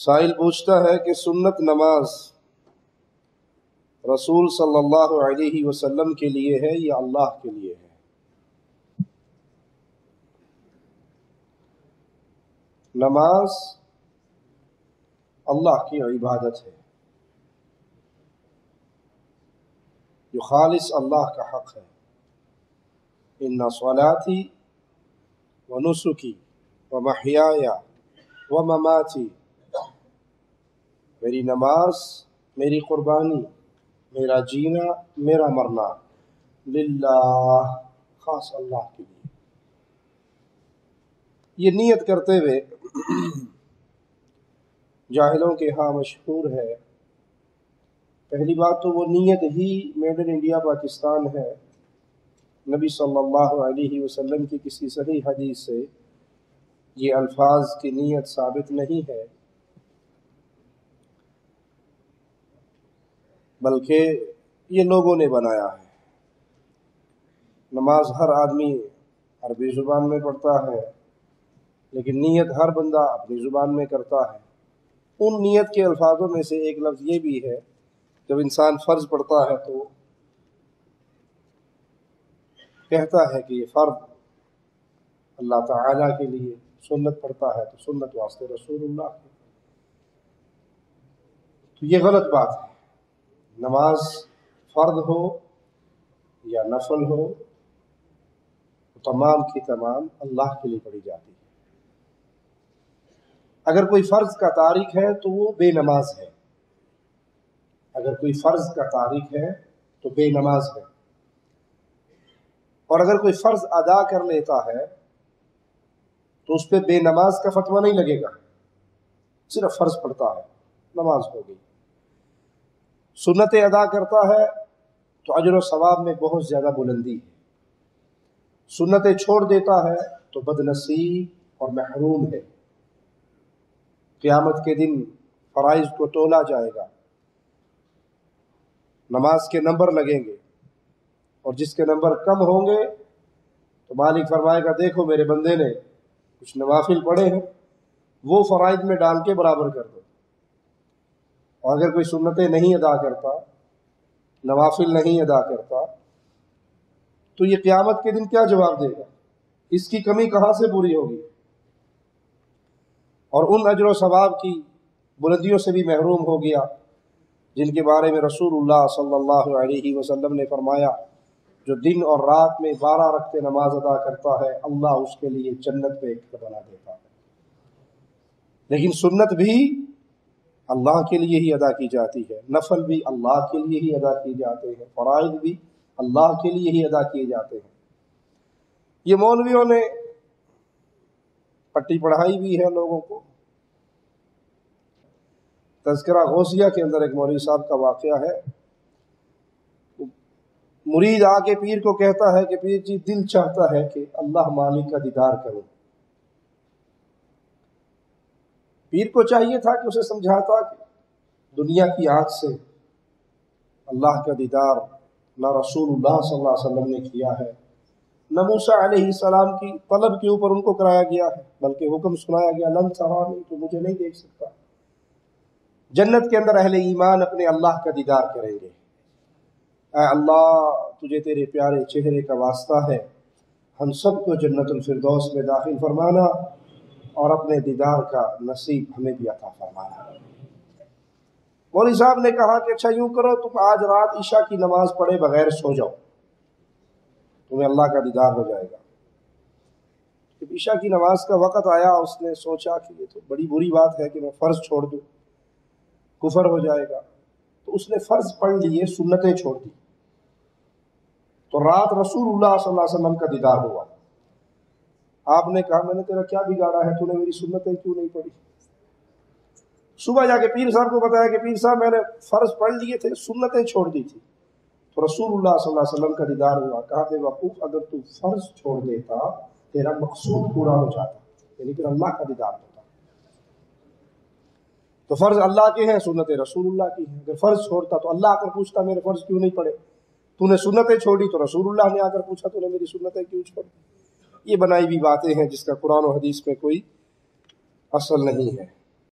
سائل پوچھتا ہے کہ سنت نماز رسول صلی اللہ علیہ وسلم کے لیے ہے یا اللہ کے لیے ہے؟ نماز اللہ کی عبادت ہے جو خالص اللہ کا حق ہے۔ ان صلاتی و نسکی و محیای و مماتی، میری نماز، میری قربانی، میرا جینا، میرا مرنا للہ، خاص اللہ کے لیے۔ یہ نیت کرتے ہوئے جاہلوں کے ہاں مشہور ہے۔ پہلی بات تو وہ نیت he made in India Pakistan ہے۔ نبی صلی اللہ علیہ وسلم کی کسی صحیح حدیث سے یہ الفاظ کی نیت ثابت نہیں ہے، بلکہ یہ لوگوں نے بنایا ہے۔ نماز ہر آدمی عربی زبان میں پڑھتا ہے، لیکن نیت ہر بندہ اپنی زبان میں کرتا ہے۔ ان نیت کے الفاظوں میں سے ایک لفظ یہ بھی ہے، جب انسان فرض پڑھتا ہے تو کہتا ہے کہ یہ فرض اللہ تعالیٰ کے لیے، سنت پڑھتا ہے تو سنت واسطے رسول اللہ کے۔ تو یہ غلط بات ہے۔ نماز فرض ہو یا نفل ہو، تمام کی تمام اللہ کے لیے پڑھی جاتی ہے۔ اگر کوئی فرض کا تارک ہے تو وہ بے نماز ہے، اگر کوئی فرض کا تارک ہے تو بے نماز ہے، اور اگر کوئی فرض ادا کر لیتا ہے تو اس پہ بے نماز کا فتویٰ نہیں لگے گا، صرف فرض پڑھتا ہے، نماز ہو گئی۔ سنتیں ادا کرتا ہے تو اجر و ثواب میں بہت زیادہ بلندی ہے، سنتیں چھوڑ دیتا ہے تو بد نصیب اور محروم ہے۔ قیامت کے دن فرائض کو تولا جائے گا، نماز کے نمبر لگیں گے، اور جس کے نمبر کم ہوں گے تو مالک فرمائے گا دیکھو میرے بندے نے کچھ نوافل پڑھے ہیں، وہ فرائض میں ڈال کے برابر کر دو۔ اور اگر کوئی سنتیں نہیں ادا کرتا، نوافل نہیں ادا کرتا، تو یہ قیامت کے دن کیا جواب دے گا؟ اس کی کمی کہاں سے پوری ہوگی؟ اور ان اجر و ثواب کی بلندیوں سے بھی محروم ہو گیا جن کے بارے میں رسول اللہ صلی اللہ علیہ وسلم نے فرمایا، جو دن اور رات میں 12 رکعتیں نماز ادا کرتا ہے اللہ اس کے لیے جنت میں ایک بنا دیتا ہے۔ لیکن سنت بھی اللہ کے لیے ہی ادا کی جاتی ہے، نفل بھی اللہ کے لیے ہی ادا کیے جاتے ہیں، فرائض بھی اللہ کے لیے ہی ادا کیے جاتے ہیں۔ یہ مولویوں نے پٹی پڑھائی بھی ہے لوگوں کو۔ تذکرہ غوثیہ کے اندر ایک مولوی صاحب کا واقعہ ہے، مرید آ کے پیر کو کہتا ہے کہ پیر جی دل چاہتا ہے کہ اللہ مالک کا دیدار کروں۔ پیر کو چاہیے تھا کہ اسے سمجھاتا کہ دنیا کی آنکھ سے اللہ کا دیدار نہ رسول اللہ صلی اللہ علیہ وسلم نے کیا ہے، نہ موسیٰ علیہ السلام کی طلب کے اوپر ان کو کرایا گیا ہے، بلکہ حکم سنایا گیا لن ترانی، تو مجھے نہیں دیکھ سکتا۔ جنت کے اندر اہل ایمان اپنے اللہ کا دیدار کریں گے۔ اے اللہ تجھے تیرے پیارے چہرے کا واسطہ ہے، ہم سب کو جنت الفردوس میں داخل فرمانا اور اپنے دیدار کا نصیب ہمیں بھی عطا فرمانا۔ مولوی صاحب نے کہا کہ اچھا یوں کرو، تم آج رات عشاء کی نماز پڑھے بغیر سو جاؤ، تمہیں اللہ کا دیدار ہو جائے گا۔ جب عشاء کی نماز کا وقت آیا اس نے سوچا کہ یہ تو بڑی بری بات ہے کہ میں فرض چھوڑ دوں، کفر ہو جائے گا، تو اس نے فرض پڑھ لیے، سنتیں چھوڑ دی، تو رات رسول اللہ صلی اللہ علیہ وسلم کا دیدار ہوا۔ آپ نے کہا میں نے تیرا کیا بگاڑا ہے، تو نے میری سنتیں کیوں نہیں پڑھی؟ صبح جا کے پیر صاحب کو بتایا کہ پیر صاحب میں نے فرض پڑھ لیے تھے، سنتیں چھوڑ دی تھی، تو رسول اللہ صلی اللہ علیہ وسلم کا دیدار ہوا۔ کہا بے وقوف، اگر تو فرض چھوڑ دیتا تیرا مقصود پورا ہو جاتا، یعنی پھر اللہ کا دیدار ہوتا۔ تو فرض اللہ کے ہیں، سنتیں رسول اللہ کی ہیں۔ اگر فرض چھوڑتا تو اللہ آ کر پوچھتا میرے فرض کیوں نہیں پڑے؟ تو نے سنتیں چھوڑی تو رسول اللہ نے آ کر پوچھا تو نے میری سنتیں کیوں چھوڑی؟ یہ بنائی ہوئی باتیں ہیں جس کا قرآن و حدیث میں کوئی اصل نہیں ہے۔